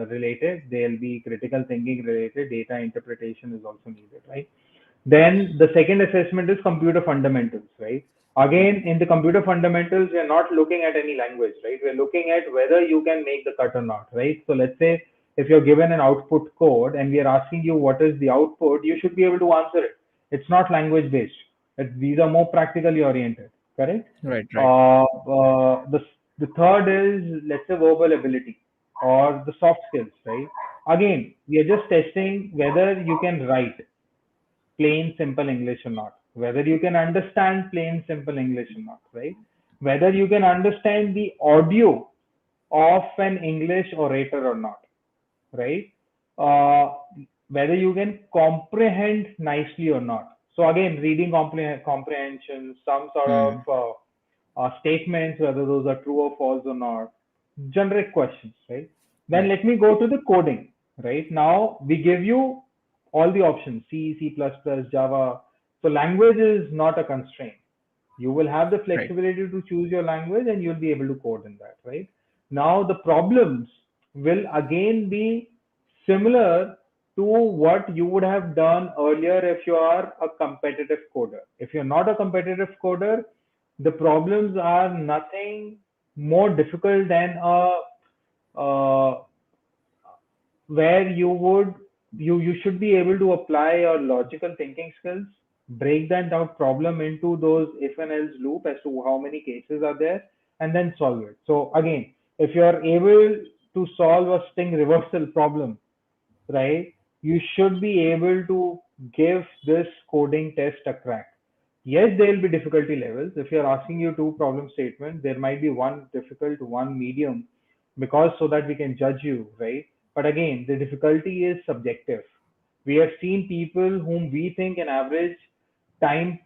related. They'll be critical thinking related. Data interpretation is also needed, right? Then the second assessment is computer fundamentals, right? Again, in the computer fundamentals, we are not looking at any language, right? We're looking at whether you can make the cut or not, right? So let's say if you're given an output code and we are asking you what is the output, you should be able to answer it. It's not language based. These are more practically oriented, correct? Right, right, The third is, let's say, verbal ability or the soft skills, right? Again, we are just testing whether you can write plain simple English or not, whether you can understand plain simple English or not, right? Whether you can understand the audio of an English orator or not, right? Uh, Whether you can comprehend nicely or not. So again, reading comprehension, some sort of hmm, statements, whether those are true or false or not, generic questions, right? Then right, let me go to the coding, right? Now we give you all the options, C, C++, Java. So language is not a constraint. You will have the right. flexibility to choose your language and you'll be able to code in that, right? Now the problems will again be similar to what you would have done earlier if you are a competitive coder. If you're not a competitive coder, the problems are nothing more difficult than a uh, where you should be able to apply your logical thinking skills, break that down problem into those if and else loop as to how many cases are there, and then solve it. So again, if you are able to solve a string reversal problem, right, you should be able to give this coding test a crack. Yes, there will be difficulty levels. If you're asking you two problem statements, there might be one difficult, one medium, because so that we can judge you, right? But again, the difficulty is subjective. We have seen people whom we think an average time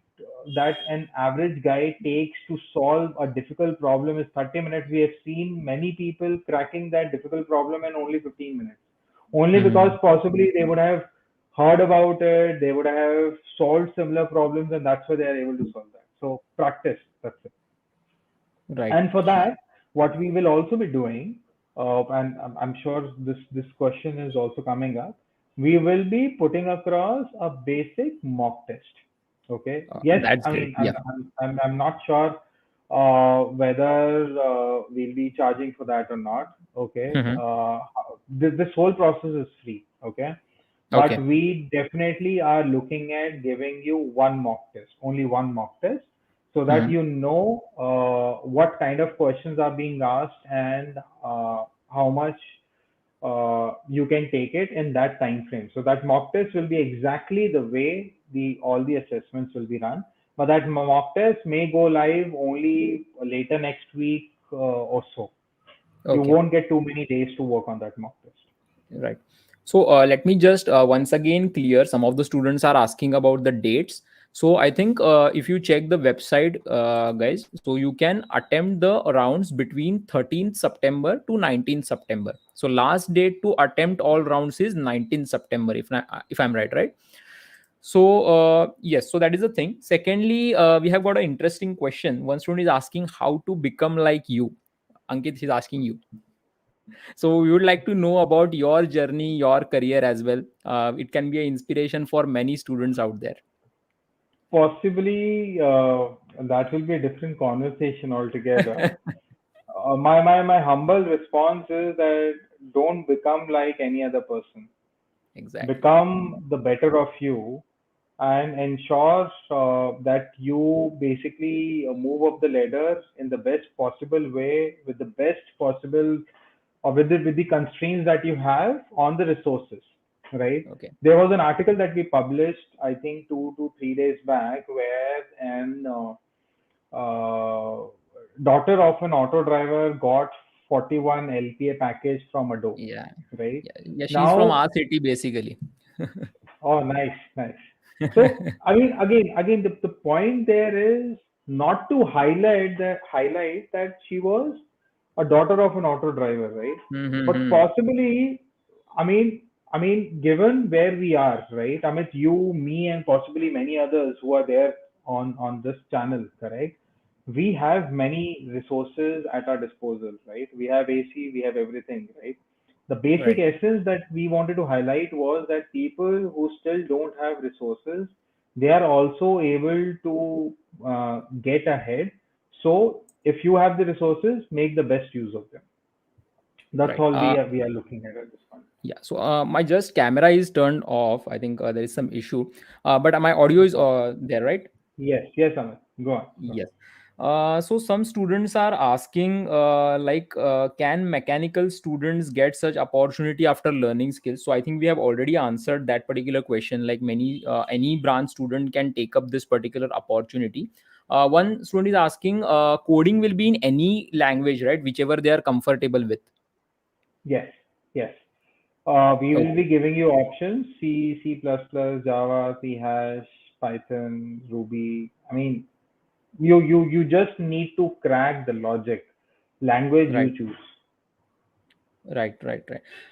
that an average guy takes to solve a difficult problem is 30 minutes. We have seen many people cracking that difficult problem in only 15 minutes. Only because Hmm, possibly they would have heard about it, they would have solved similar problems, and that's why they are able to solve that. So practice, that's it. right. And for that, what we will also be doing, and I'm sure this question is also coming up, we will be putting across a basic mock test. Okay. Yes, That's I great. mean, Yeah. I'm not sure whether we'll be charging for that or not. Okay. Hmm. This whole process is free. Okay. But Okay. we definitely are looking at giving you one mock test, only one mock test, so that Hmm. you know what kind of questions are being asked and how much you can take it in that time frame. So that mock test will be exactly the way the all the assessments will be run. But that mock test may go live only later next week or so. You Okay. won't get too many days to work on that mock test. Right. So let me just once again clear. Some of the students are asking about the dates. So I think if you check the website, guys, so you can attempt the rounds between 13th September to 19th September. So last date to attempt all rounds is 19th September, if I'm right, right? So yes, so that is the thing. Secondly, we have got an interesting question. One student is asking how to become like you. Ankit is asking you. So we would like to know about your journey, your career as well. It can be an inspiration for many students out there. Possibly, that will be a different conversation altogether. My humble response is that don't become like any other person. Exactly. Become the better of you and ensure that you basically move up the ladder in the best possible way with the best possible or with the constraints that you have on the resources, right? Okay. There was an article that we published, I think 2 to 3 days back, where an uh, daughter of an auto driver got 41 LPA package from Adobe, Yeah. right? Yeah. Yeah. She's from Now, our city basically. oh, nice, nice. So, I mean, again, the point there is not to highlight that she was a daughter of an auto driver, right? But Mm-hmm. possibly, I mean, given where we are, right? Amit, you, me, and possibly many others who are there on this channel, correct? We have many resources at our disposal, right? We have AC, we have everything, right? The basic Right. essence that we wanted to highlight was that people who still don't have resources, they are also able to get ahead. So if you have the resources, make the best use of them. That's Right. all we are looking at this point. Yeah. So my just camera is turned off. I think there is some issue. But my audio is there, right? Yes, yes, Amit. Go on. Go on. Yes. So some students are asking, can mechanical students get such opportunity after learning skills? So I think we have already answered that particular question. Like any branch student can take up this particular opportunity. One student is asking, coding will be in any language, right? Whichever they are comfortable with. Yes, yes. We will Okay. be giving you options: C, C++, Java, C hash, Python, Ruby. I mean, you just need to crack the logic. Language Right. you choose. Right.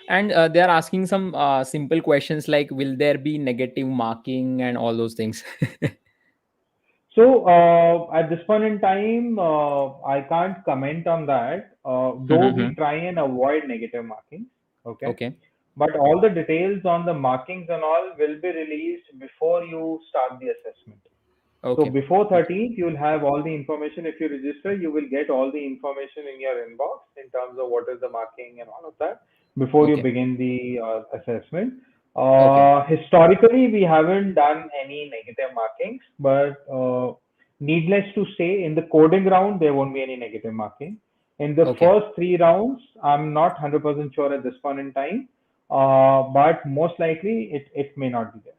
And they are asking some simple questions like, will there be negative marking and all those things? So at this point in time, I can't comment on that. Though we try and avoid negative markings, okay. Okay. But all the details on the markings and all will be released before you start the assessment. So Okay. before Okay. 13th, you'll have all the information. If you register, you will get all the information in your inbox in terms of what is the marking and all of that before you Okay. begin the assessment. Okay. Historically, we haven't done any negative markings, but needless to say, in the coding round, there won't be any negative marking. In the Okay. first three rounds, I'm not 100% sure at this point in time, but most likely it may not be there,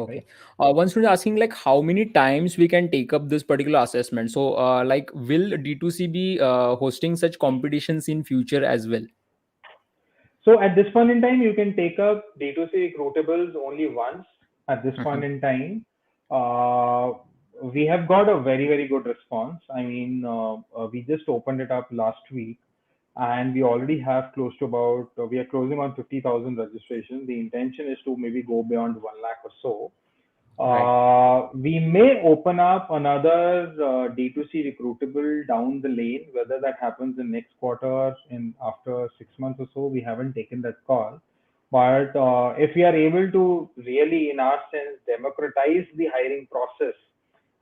Okay. right? One student asking like how many times we can take up this particular assessment. So like will D2C be hosting such competitions in future as well? So at this point in time, you can take up D2C recruitables only once at this point Mhm. in time. Uh, we have got a very, very good response. I mean, we just opened it up last week and we already have close to about, we are closing on 50,000 registrations. The intention is to maybe go beyond 1 lakh or so. Right. We may open up another D2C recruitable down the lane. Whether that happens in next quarter, in after 6 months or so, we haven't taken that call. But if we are able to really, in our sense, democratize the hiring process,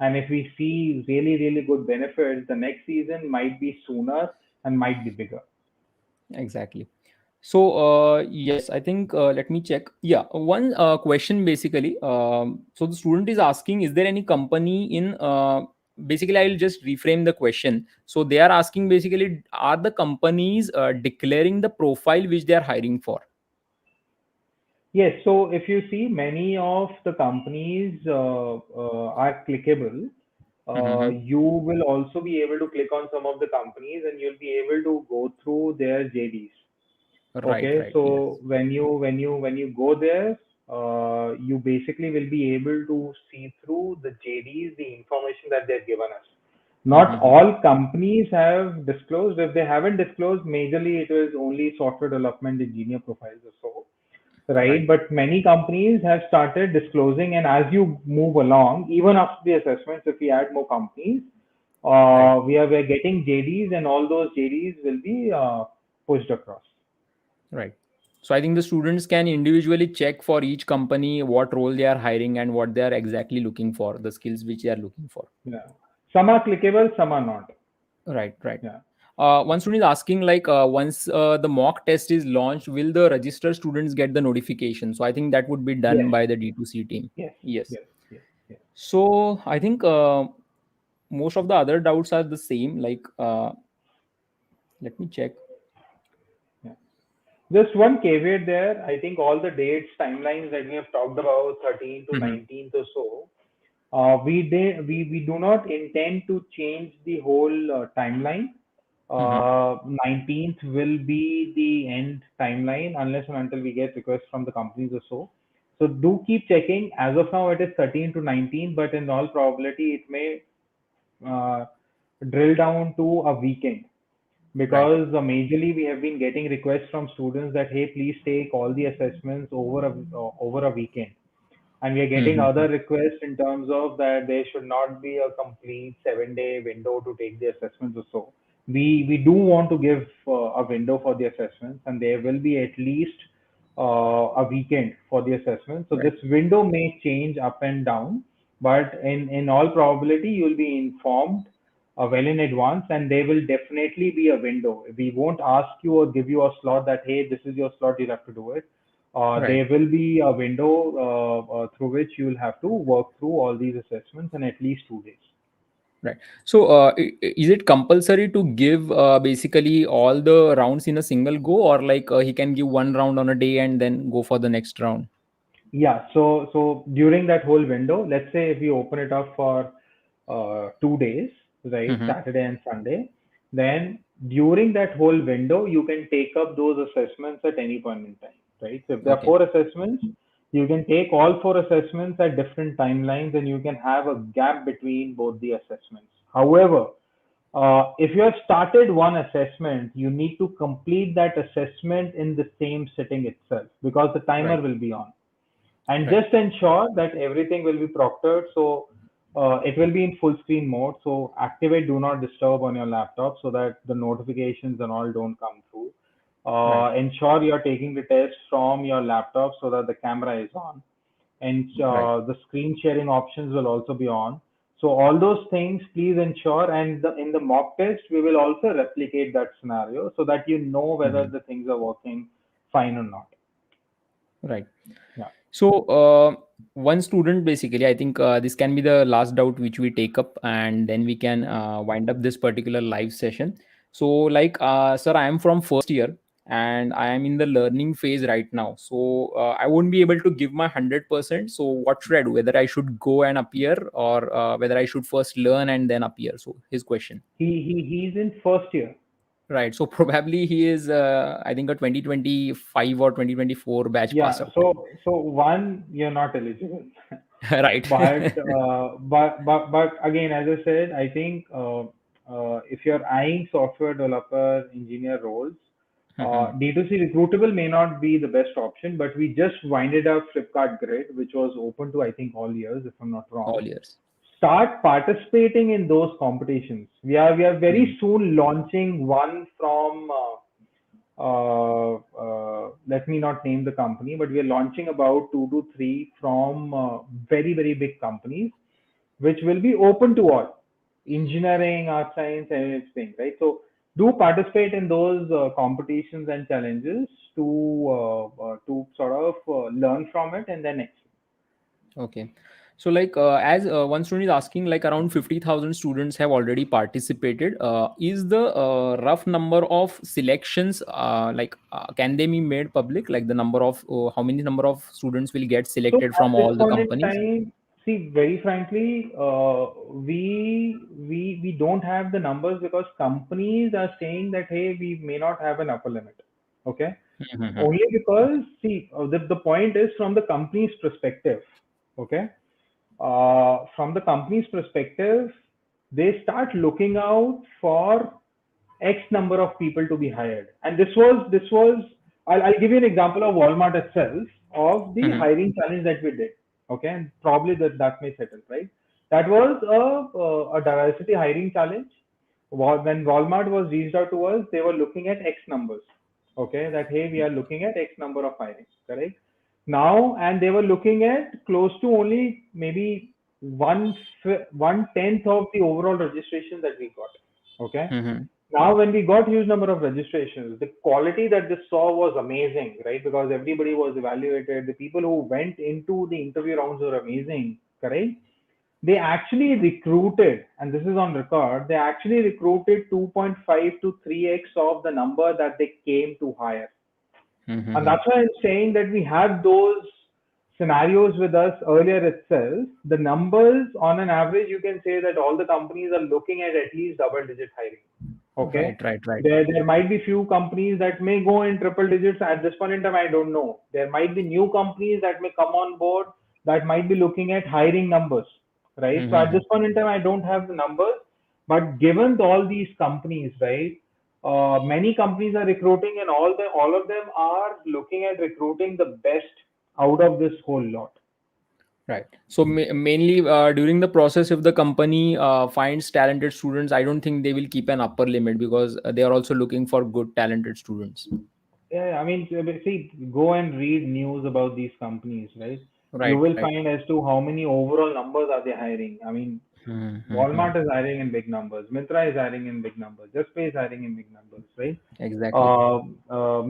and if we see really, really good benefits, the next season might be sooner and might be bigger. Exactly. So yes, I think let me check. Yeah, one question basically. So the student is asking, is there any company in? Basically, I will just reframe the question. So they are asking basically, are the companies declaring the profile which they are hiring for? Yes. So if you see, many of the companies are clickable. Mm-hmm. You will also be able to click on some of the companies and you'll be able to go through their JDs. Right. Okay. Right. Yes. So when you go there, you basically will be able to see through the JDs the information that they've given us. Not Mm-hmm. all companies have disclosed. If they haven't disclosed, majorly it was only software development engineer profiles or so, right? Right. But many companies have started disclosing, and as you move along, even after the assessments, if we add more companies, Right. we are getting JDs, and all those JDs will be pushed across. Right. So I think the students can individually check for each company what role they are hiring and what they are exactly looking for, the skills which they are looking for. Yeah, some are clickable, some are not. Right, right. Yeah. One student is asking like once the mock test is launched, will the registered students get the notification? So I think that would be done Yes. by the D2C team. Yes. Yes. Yes. Yes. Yes. So I think most of the other doubts are the same. Like let me check. Yeah. Just one caveat there. I think all the dates, timelines that we have talked about, 13 to Mhm. 19th or so, we do not intend to change the whole timeline. Mhm. 19th will be the end timeline unless and until we get requests from the companies or so. So do keep checking. As of now, it is 13 to 19, but in all probability, it may uh, drill down to a weekend, Right. because majorly we have been getting requests from students that, hey, please take all the assessments over a weekend, and we are getting Mhm. other requests in terms of that there should not be a complete 7-day window to take the assessments or so. We do want to give a window for the assessments, and there will be at least a weekend for the assessment. So Right. this window may change up and down, but in all probability, you'll be informed well in advance, and there will definitely be a window. We won't ask you or give you a slot that, hey, this is your slot, you'll have to do it. Right. There will be a window through which you'll have to work through all these assessments in at least 2 days. Right. So, is it compulsory to give basically all the rounds in a single go, or like he can give one round on a day and then go for the next round? Yeah, so during that whole window, let's say if we open it up for 2 days, right, Mm-hmm. Saturday and Sunday, then during that whole window, you can take up those assessments at any point in time, right? So if there are Okay. 4 assessments, you can take all 4 assessments at different timelines, and you can have a gap between both the assessments. However, if you have started one assessment, you need to complete that assessment in the same sitting itself because the timer Right. will be on, and Right. just ensure that everything will be proctored. So it will be in full screen mode. So activate do not disturb on your laptop so that the notifications and all don't come through. Right. Ensure you're taking the test from your laptop so that the camera is on, and Right. the screen sharing options will also be on. So all those things, please ensure. And in the mock test, we will also replicate that scenario so that you know whether Mm-hmm. the things are working fine or not. Right. Yeah. So, one student basically, I think this can be the last doubt which we take up, and then we can wind up this particular live session. So, like, sir, I am from first year and I am in the learning phase right now. So, I won't be able to give my 100%. So, what should I do? Whether I should go and appear, or whether I should first learn and then appear? So, his question. He's in first year. Right. So, probably he is, I think, a 2025 or 2024 batch pass Yeah. out. So one, you're not eligible. Right. But again, as I said, I think if you're eyeing software developer engineer roles, Mhm. D2C recruitable may not be the best option, but we just winded up Flipkart Grid, which was open to I think all years, if I'm not All wrong. years. Start participating in those competitions. We are very Mhm. soon launching one from let me not name the company, but we are launching about two to three from very, very big companies, which will be open to all engineering, art science, and everything, right? So do participate in those competitions and challenges to sort of learn from it and then excel. Okay. So, like, as one student is asking, like around 50,000 students have already participated. Is the rough number of selections, can they be made public? Like the number of, how many number of students will get So selected at from this all the point in companies? time, see, very frankly, we don't have the numbers because companies are saying that, hey, we may not have an upper limit. Okay, Mhm. only Okay. because see, the point is from the company's perspective. Okay, from the company's perspective, they start looking out for X number of people to be hired. And this was I'll give you an example of Walmart itself of the Mhm. hiring challenge that we did. Okay, and probably that may settle, right? That was a diversity hiring challenge. When Walmart was reached out to us, they were looking at X numbers. Okay, that hey, we are looking at X number of hirings, correct? Now, and they were looking at close to only maybe 1/10 of the overall registration that we got. Okay, Mhm. now, when we got huge number of registrations, the quality that this saw was amazing, right? Because everybody was evaluated. The people who went into the interview rounds were amazing, correct? They actually recruited, and this is on record, they actually recruited 2.5 to 3x of the number that they came to hire. And Mhm. that's why I'm saying that we have those scenarios with us earlier itself. The numbers, on an average, you can say that all the companies are looking at least double digit hiring. Okay. Right. Right. Right. There might be few companies that may go in triple digits at this point in time. I don't know. There might be new companies that may come on board that might be looking at hiring numbers, right? So at this Mhm. point in time, I don't have the numbers, but given all these companies, right? Many companies are recruiting, and all of them are looking at recruiting the best out of this whole lot. Right. So, mainly during the process, if the company finds talented students, I don't think they will keep an upper limit because they are also looking for good talented students. Yeah, I mean, see, go and read news about these companies, right? You Right, will right. find as to how many overall numbers are they hiring. I mean, Hmm, hmm, hmm. Walmart is hiring in big numbers. Mitra is hiring in big numbers. Justpay is hiring in big numbers, right? Exactly.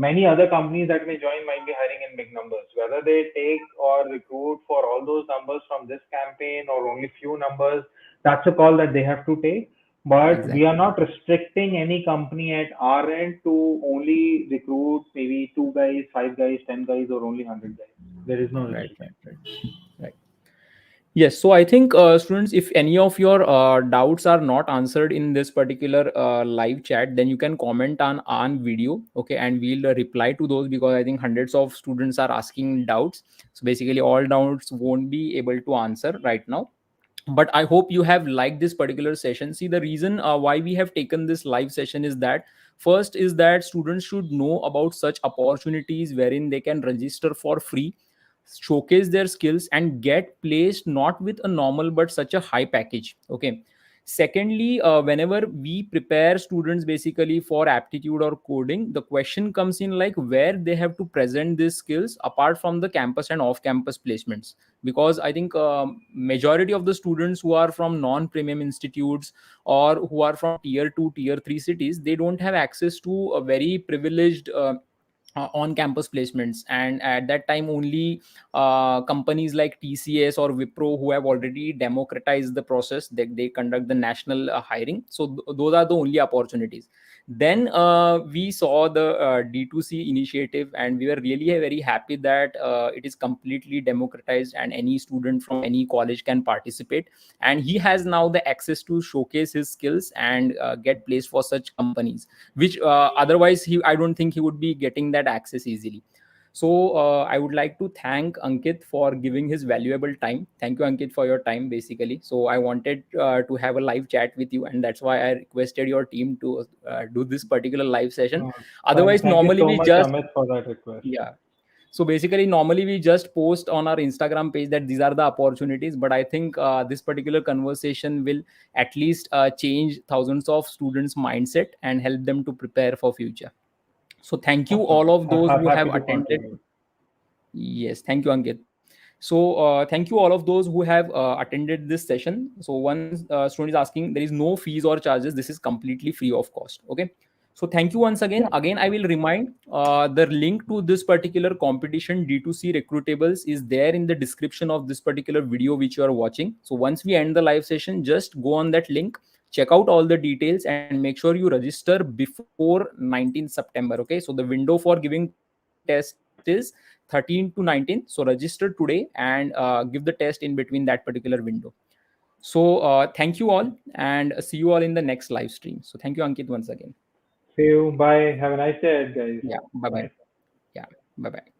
Many other companies that may join might be hiring in big numbers. Whether they take or recruit for all those numbers from this campaign or only few numbers, that's a call that they have to take. But we are Exactly. not restricting any company at our end to only recruit maybe two guys, five guys, 10 guys, or only 100 guys. There is no Right, restriction. right, right. Right. Yes, so I think students, if any of your doubts are not answered in this particular live chat, then you can comment on video, okay, and we'll reply to those, because I think hundreds of students are asking doubts. So basically, all doubts won't be able to answer right now, but I hope you have liked this particular session. See, the reason why we have taken this live session is that, first is that students should know about such opportunities wherein they can register for free, showcase their skills, and get placed not with a normal but such a high package, okay. Secondly, whenever we prepare students basically for aptitude or coding, the question comes in like where they have to present these skills apart from the campus and off campus placements. Because I think majority of the students who are from non premium institutes or who are from tier 2 tier 3 cities, they don't have access to a very privileged on campus placements, and at that time only companies like TCS or Wipro, who have already democratized the process, they conduct the national hiring. So those are the only opportunities. Then we saw the D2C initiative, and we were really very happy that it is completely democratized and any student from any college can participate, and he has now the access to showcase his skills and get placed for such companies, which otherwise he I don't think he would be getting that access easily. So I would like to thank Ankit for giving his valuable time. Thank you, Ankit, for your time basically. So I wanted to have a live chat with you, and that's why I requested your team to do this particular live session. Uh, Otherwise thank you normally so we much, just, Amit, for that request. yeah, so basically normally we just post on our Instagram page that these are the opportunities, but I think this particular conversation will at least change thousands of students mindset and help them to prepare for future. So thank you Awesome. all of those who have Happy to attended. contribute. Yes, thank you, Ankit. So thank you all of those who have attended this session. So one student is asking, there is no fees or charges. This is completely free of cost. Okay. So thank you once again. Yeah. Again, I will remind the link to this particular competition D2C Recruitables is there in the description of this particular video which you are watching. So once we end the live session, just go on that link, check out all the details, and make sure you register before 19th September. Okay. So the window for giving test is 13 to 19. So register today and give the test in between that particular window. So thank you all, and see you all in the next live stream. So thank you, Ankit, once again. See you. Bye. Have a nice day, guys. Yeah, bye bye. Bye. Yeah, bye bye.